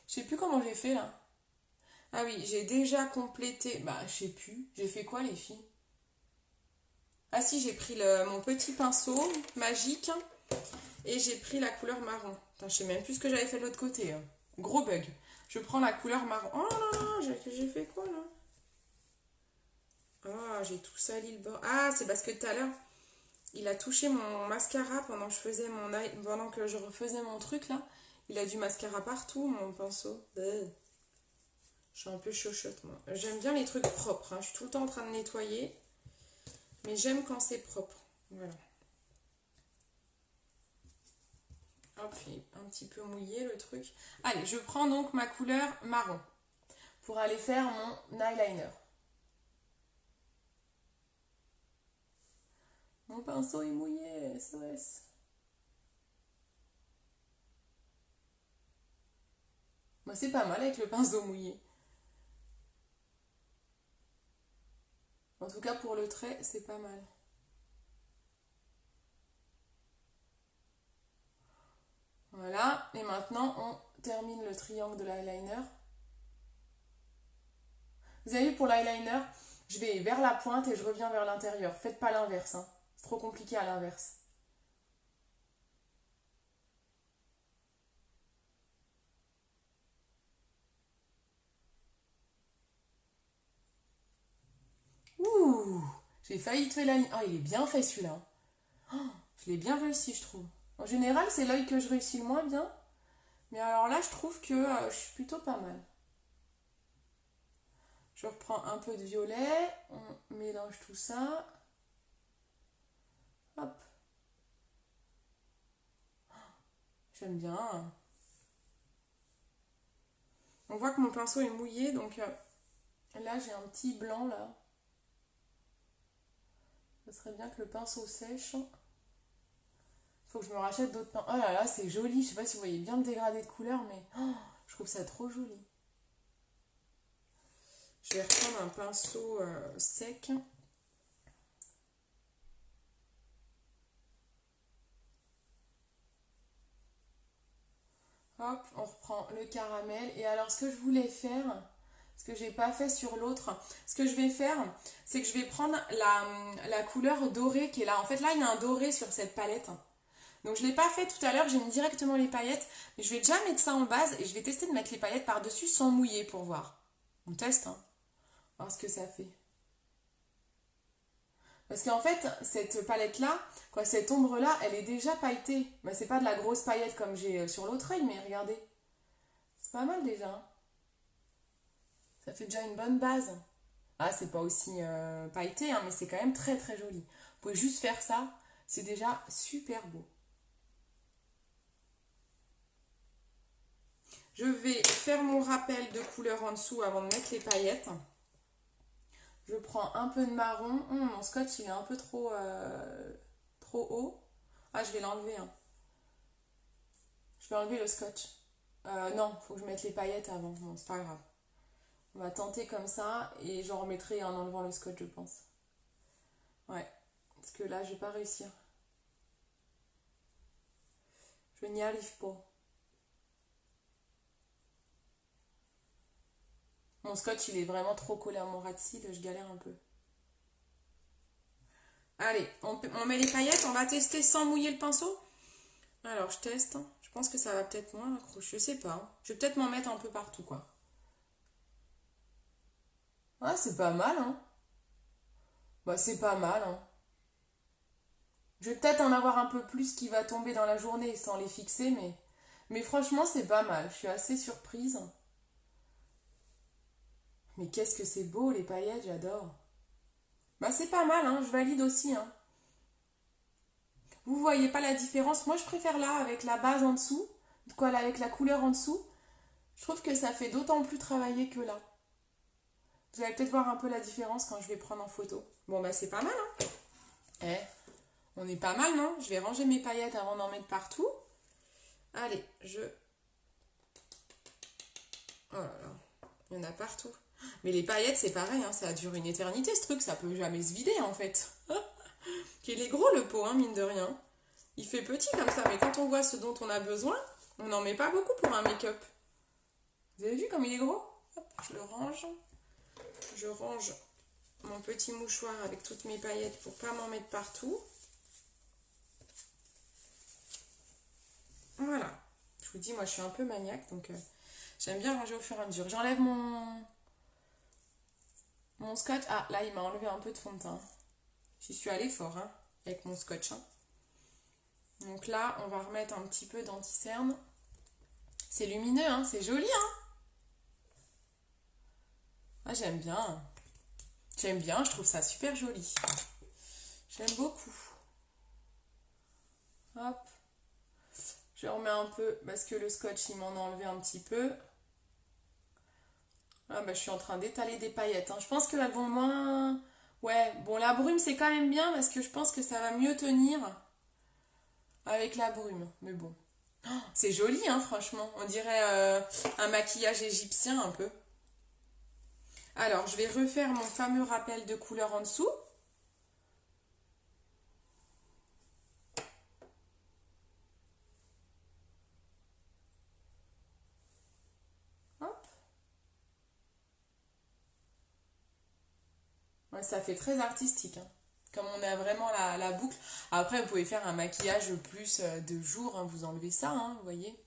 je sais plus comment j'ai fait là. Ah oui, j'ai déjà complété... Bah, je sais plus. J'ai fait quoi les filles? Ah si, j'ai pris mon petit pinceau magique et j'ai pris la couleur marron. Putain, je sais même plus ce que j'avais fait de l'autre côté. Hein. Gros bug. Je prends la couleur marron. Oh là là, j'ai fait quoi là? Ah, j'ai tout sali le bord. Ah, c'est parce que tout à l'heure, il a touché mon mascara pendant que je refaisais mon truc là. Il a du mascara partout, mon pinceau. Bleh. Je suis un peu chochotte moi. J'aime bien les trucs propres. Hein. Je suis tout le temps en train de nettoyer. Mais j'aime quand c'est propre. Voilà. Hop, il est un petit peu mouillé le truc. Allez, je prends donc ma couleur marron pour aller faire mon eyeliner. Mon pinceau est mouillé, SOS. Moi, c'est pas mal avec le pinceau mouillé. En tout cas, pour le trait, c'est pas mal. Voilà, et maintenant, on termine le triangle de l'eyeliner. Vous avez vu, pour l'eyeliner, je vais vers la pointe et je reviens vers l'intérieur. Faites pas l'inverse, hein. C'est trop compliqué à l'inverse. Ouh, j'ai failli tuer la ligne. Oh, il est bien fait celui-là. Oh, je l'ai bien réussi, je trouve. En général, c'est l'œil que je réussis le moins bien. Mais alors là, je trouve que je suis plutôt pas mal. Je reprends un peu de violet. On mélange tout ça. Hop. J'aime bien. On voit que mon pinceau est mouillé, donc là, j'ai un petit blanc, là. Ce serait bien que le pinceau sèche. Faut que je me rachète d'autres pinceaux. Oh là là, c'est joli. Je sais pas si vous voyez bien le dégradé de couleur, mais oh, je trouve ça trop joli. Je vais reprendre un pinceau sec. Hop, on reprend le caramel. Et alors, ce que je voulais faire, ce que j'ai pas fait sur l'autre, ce que je vais faire, c'est que je vais prendre la couleur dorée qui est là. En fait, là, il y a un doré sur cette palette. Donc, je ne l'ai pas fait tout à l'heure, j'ai mis directement les paillettes. Mais je vais déjà mettre ça en base et je vais tester de mettre les paillettes par-dessus sans mouiller pour voir. On teste, hein. Voir ce que ça fait. Parce qu'en fait, cette palette-là, quoi, cette ombre-là, elle est déjà pailletée. Mais c'est pas de la grosse paillette comme j'ai sur l'autre œil, mais regardez. C'est pas mal déjà. Hein. Ça fait déjà une bonne base. Ah, c'est pas aussi pailleté, hein, mais c'est quand même très très joli. Vous pouvez juste faire ça, c'est déjà super beau. Je vais faire mon rappel de couleur en dessous avant de mettre les paillettes. Je prends un peu de marron. Mon scotch, il est un peu trop haut. Ah, je vais l'enlever. Hein. Je vais enlever le scotch. Non, faut que je mette les paillettes avant. Bon, c'est pas grave. On va tenter comme ça et j'en remettrai en enlevant le scotch, je pense. Ouais, parce que là, je vais pas réussir. Je n'y arrive pas. Bon, Mon scotch, il est vraiment trop collé à mon ras de cils, je galère un peu. Allez, on met les paillettes, on va tester sans mouiller le pinceau. Alors, je teste. Je pense que ça va peut-être moins accrocher, je sais pas. Je vais peut-être m'en mettre un peu partout, quoi. Ah, c'est pas mal, hein. Bah, c'est pas mal, hein. Je vais peut-être en avoir un peu plus qui va tomber dans la journée sans les fixer, mais franchement, c'est pas mal. Je suis assez surprise. Mais qu'est-ce que c'est beau, les paillettes, j'adore. Bah, c'est pas mal, hein. Je valide aussi, hein. Vous voyez pas la différence? Moi, je préfère là, avec la base en dessous. Quoi, là, avec la couleur en dessous. Je trouve que ça fait d'autant plus travailler que là. Vous allez peut-être voir un peu la différence quand je vais prendre en photo. Bon, bah, c'est pas mal, hein. Eh, on est pas mal, non? Je vais ranger mes paillettes avant d'en mettre partout. Allez, oh là là, il y en a partout. Mais les paillettes, c'est pareil, hein, ça dure une éternité ce truc, ça peut jamais se vider en fait. Il est gros le pot, hein, mine de rien. Il fait petit comme ça, mais quand on voit ce dont on a besoin, on n'en met pas beaucoup pour un make-up. Vous avez vu comme il est gros? Hop, je le range. Je range mon petit mouchoir avec toutes mes paillettes pour pas m'en mettre partout. Voilà. Je vous dis, moi je suis un peu maniaque, donc j'aime bien ranger au fur et à mesure. J'enlève mon scotch. Ah, là il m'a enlevé un peu de fond de teint. J'y suis allée fort, hein, avec mon scotch. Hein. Donc là, on va remettre un petit peu d'anti-cerne. C'est lumineux, hein, c'est joli, hein. Ah, j'aime bien. J'aime bien, je trouve ça super joli. J'aime beaucoup. Hop. Je remets un peu parce que le scotch, il m'en a enlevé un petit peu. Ah, bah, je suis en train d'étaler des paillettes. Hein. Je pense qu'elles vont moins... Ouais, bon, la brume, c'est quand même bien parce que je pense que ça va mieux tenir avec la brume. Mais bon. Oh, c'est joli, hein, franchement. On dirait un maquillage égyptien un peu. Alors, je vais refaire mon fameux rappel de couleur en dessous. Hop. Ouais, ça fait très artistique. Hein. Comme on a vraiment la boucle. Après, vous pouvez faire un maquillage plus de jour. Hein, vous enlevez ça, hein, vous voyez.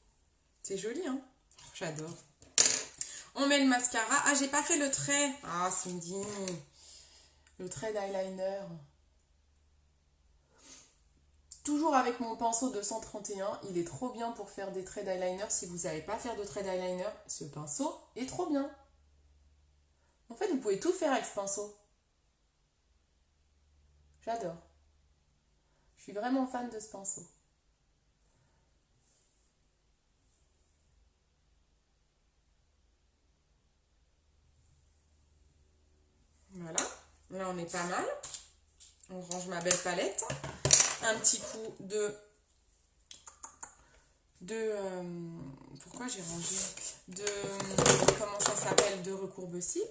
C'est joli, hein. J'adore. On met le mascara. Ah, j'ai pas fait le trait. Ah, Cindy. Le trait d'eyeliner. Toujours avec mon pinceau 231. Il est trop bien pour faire des traits d'eyeliner. Si vous savez pas faire de traits d'eyeliner, ce pinceau est trop bien. En fait, vous pouvez tout faire avec ce pinceau. J'adore. Je suis vraiment fan de ce pinceau. Voilà. Là, on est pas mal. On range ma belle palette. Un petit coup pourquoi j'ai rangé comment ça s'appelle, de recourbe-cils.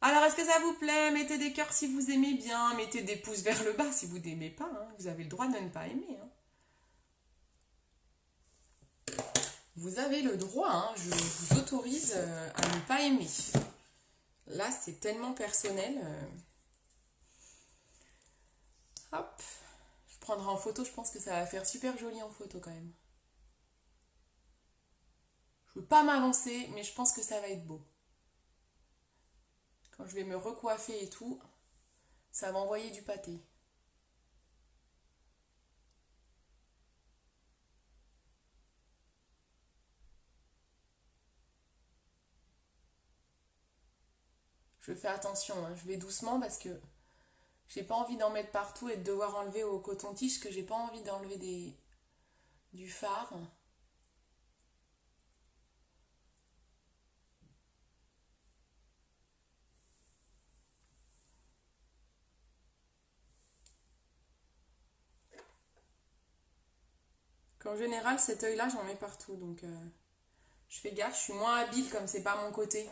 Alors, est-ce que ça vous plaît? Mettez des cœurs si vous aimez bien, mettez des pouces vers le bas si vous n'aimez pas. Hein. Vous avez le droit de ne pas aimer. Hein. Vous avez le droit, hein. Je vous autorise à ne pas aimer. Là, c'est tellement personnel. Hop. Je prendrai en photo, je pense que ça va faire super joli en photo quand même. Je ne veux pas m'avancer, mais je pense que ça va être beau. Quand je vais me recoiffer et tout, ça va envoyer du pâté. Je fais attention, hein. Je vais doucement parce que j'ai pas envie d'en mettre partout et de devoir enlever au coton-tige, que j'ai pas envie d'enlever du fard. Qu'en général, cet œil-là, j'en mets partout, donc je fais gaffe, je suis moins habile comme c'est pas mon côté.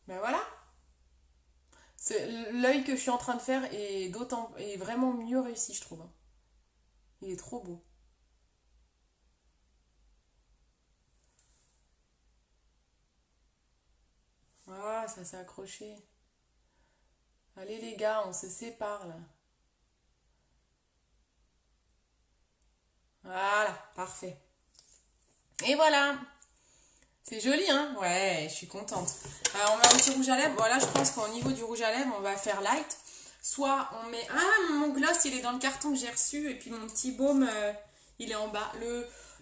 Ben voilà, l'œil que je suis en train de faire est vraiment mieux réussi, je trouve. Il est trop beau. Ah, ça s'est accroché. Allez les gars, on se sépare là. Voilà, parfait. Et voilà. C'est joli, hein? Ouais, je suis contente. On met un petit rouge à lèvres. Voilà, je pense qu'au niveau du rouge à lèvres, on va faire light. Soit on met... Ah, mon gloss, il est dans le carton que j'ai reçu. Et puis mon petit baume, il est en bas.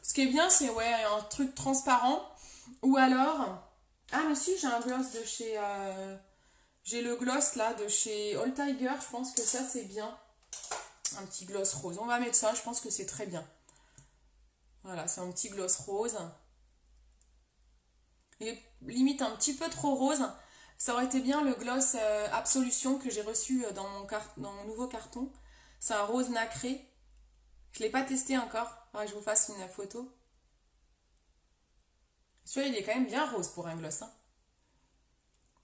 Ce qui est bien, c'est ouais, un truc transparent. Ou alors... Ah, mais si, j'ai un gloss de chez... J'ai le gloss, là, de chez All Tiger. Je pense que ça, c'est bien. Un petit gloss rose. On va mettre ça, je pense que c'est très bien. Voilà, c'est un petit gloss rose. Il est limite un petit peu trop rose. Ça aurait été bien le gloss Absolution que j'ai reçu dans mon nouveau carton. C'est un rose nacré. Je ne l'ai pas testé encore. Faudrait que je vous fasse une photo. Celui-là, il est quand même bien rose pour un gloss, hein.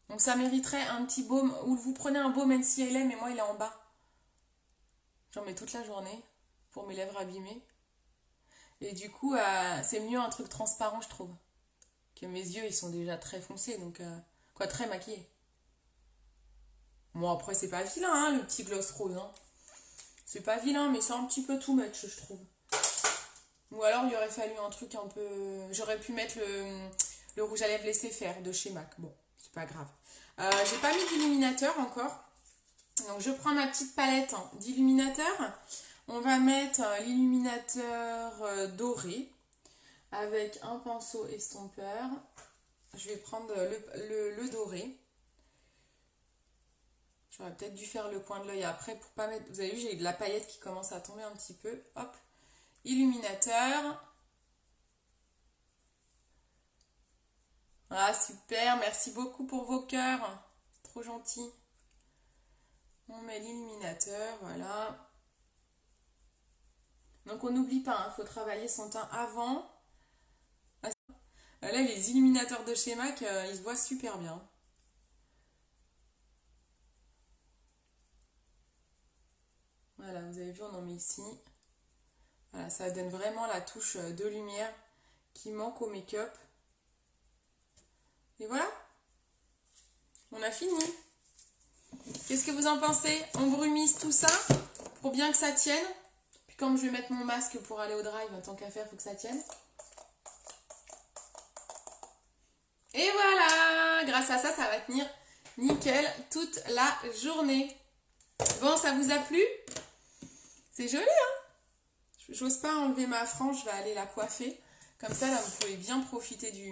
Donc ça mériterait un petit baume. Ou vous prenez un baume NCLM et moi, il est en bas. J'en mets toute la journée pour mes lèvres abîmées. Et du coup, c'est mieux un truc transparent, je trouve. Que mes yeux, ils sont déjà très foncés, donc quoi, très maquillés. Bon, après, c'est pas vilain, hein, le petit gloss rose, hein. C'est pas vilain, mais c'est un petit peu too much, je trouve. Ou alors, il aurait fallu un truc un peu... J'aurais pu mettre le rouge à lèvres laisser faire de chez MAC. Bon, c'est pas grave. J'ai pas mis d'illuminateur encore. Donc, je prends ma petite palette d'illuminateur. On va mettre l'illuminateur doré avec un pinceau estompeur. Je vais prendre le doré. J'aurais peut-être dû faire le coin de l'œil après pour pas mettre... Vous avez vu, j'ai de la paillette qui commence à tomber un petit peu. Hop. Illuminateur. Ah, super. Merci beaucoup pour vos cœurs. Trop gentil. On met l'illuminateur. Voilà. Donc, on n'oublie pas, il faut travailler son teint avant. Là, les illuminateurs de chez MAC, ils se voient super bien. Voilà, vous avez vu, on en met ici. Voilà, ça donne vraiment la touche de lumière qui manque au make-up. Et voilà, on a fini. Qu'est-ce que vous en pensez? On brumise tout ça pour bien que ça tienne. Puis comme je vais mettre mon masque pour aller au drive, tant qu'à faire, il faut que ça tienne. Et voilà, grâce à ça, ça va tenir nickel toute la journée. Bon, ça vous a plu? C'est joli, hein? J'ose pas enlever ma frange, je vais aller la coiffer. Comme ça, là, vous pouvez bien profiter du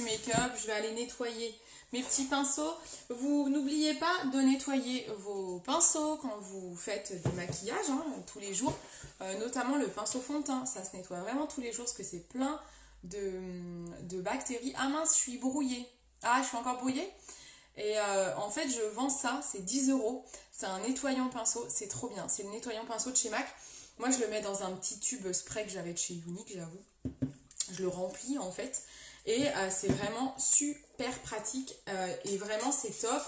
make-up. Je vais aller nettoyer mes petits pinceaux. Vous n'oubliez pas de nettoyer vos pinceaux quand vous faites du maquillage, hein, tous les jours. Notamment le pinceau fond de teint. Ça se nettoie vraiment tous les jours parce que c'est plein de bactéries. Ah mince, je suis brouillée. Ah, je suis encore brouillée. Et en fait, je vends ça, c'est 10 euros. C'est un nettoyant pinceau, c'est trop bien. C'est le nettoyant pinceau de chez MAC. Moi, je le mets dans un petit tube spray que j'avais de chez Unique, j'avoue. Je le remplis en fait. Et c'est vraiment super pratique. Et vraiment, c'est top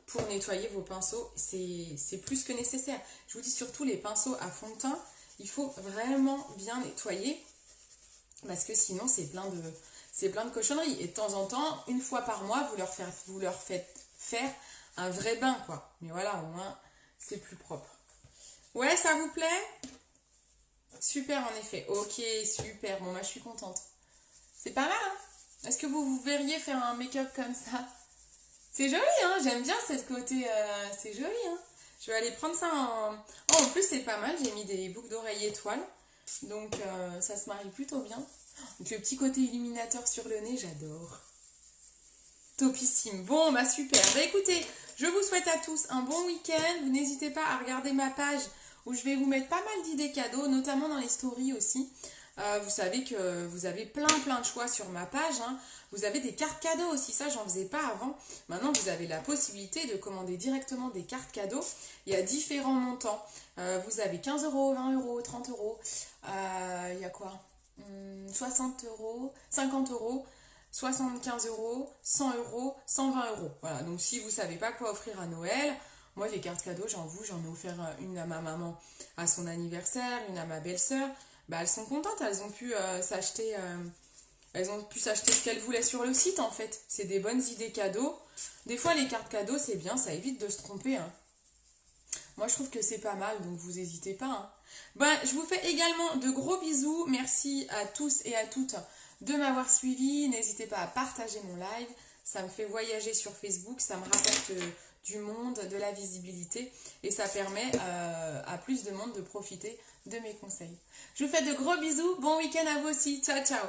pour nettoyer vos pinceaux. C'est plus que nécessaire. Je vous dis surtout les pinceaux à fond de teint. Il faut vraiment bien nettoyer. Parce que sinon, c'est plein de cochonneries. Et de temps en temps, une fois par mois, vous leur faites faire un vrai bain, quoi. Mais voilà, au moins, c'est plus propre. Ouais, ça vous plaît? Super, en effet. Ok, super. Bon, moi, je suis contente. C'est pas mal, hein? Est-ce que vous verriez faire un make-up comme ça? C'est joli, hein? J'aime bien cette côté... c'est joli, hein? Je vais aller prendre ça en... Oh, en plus, c'est pas mal. J'ai mis des boucles d'oreilles étoiles. Donc, ça se marie plutôt bien. Donc, le petit côté illuminateur sur le nez, j'adore. Topissime. Bon, bah super. Bah écoutez, je vous souhaite à tous un bon week-end. Vous n'hésitez pas à regarder ma page où je vais vous mettre pas mal d'idées cadeaux, notamment dans les stories aussi. Vous savez que vous avez plein de choix sur ma page, hein. Vous avez des cartes cadeaux aussi, ça j'en faisais pas avant. Maintenant vous avez la possibilité de commander directement des cartes cadeaux. Il y a différents montants. Vous avez 15 euros, 20 euros, 30 euros. Il y a quoi? 60 euros, 50 euros, 75 euros, 100 euros, 120 euros. Voilà, donc si vous savez pas quoi offrir à Noël, Moi, les cartes cadeaux, j'en ai offert une à ma maman à son anniversaire, une à ma belle-sœur. Bah, elles sont contentes, elles ont pu s'acheter ce qu'elles voulaient sur le site en fait. C'est des bonnes idées cadeaux. Des fois, les cartes cadeaux, c'est bien, ça évite de se tromper, hein. Moi, je trouve que c'est pas mal, donc vous n'hésitez pas, hein. Ben, je vous fais également de gros bisous. Merci à tous et à toutes de m'avoir suivi. N'hésitez pas à partager mon live. Ça me fait voyager sur Facebook, ça me rapporte du monde, de la visibilité et ça permet à plus de monde de profiter de mes conseils. Je vous fais de gros bisous. Bon week-end à vous aussi. Ciao, ciao.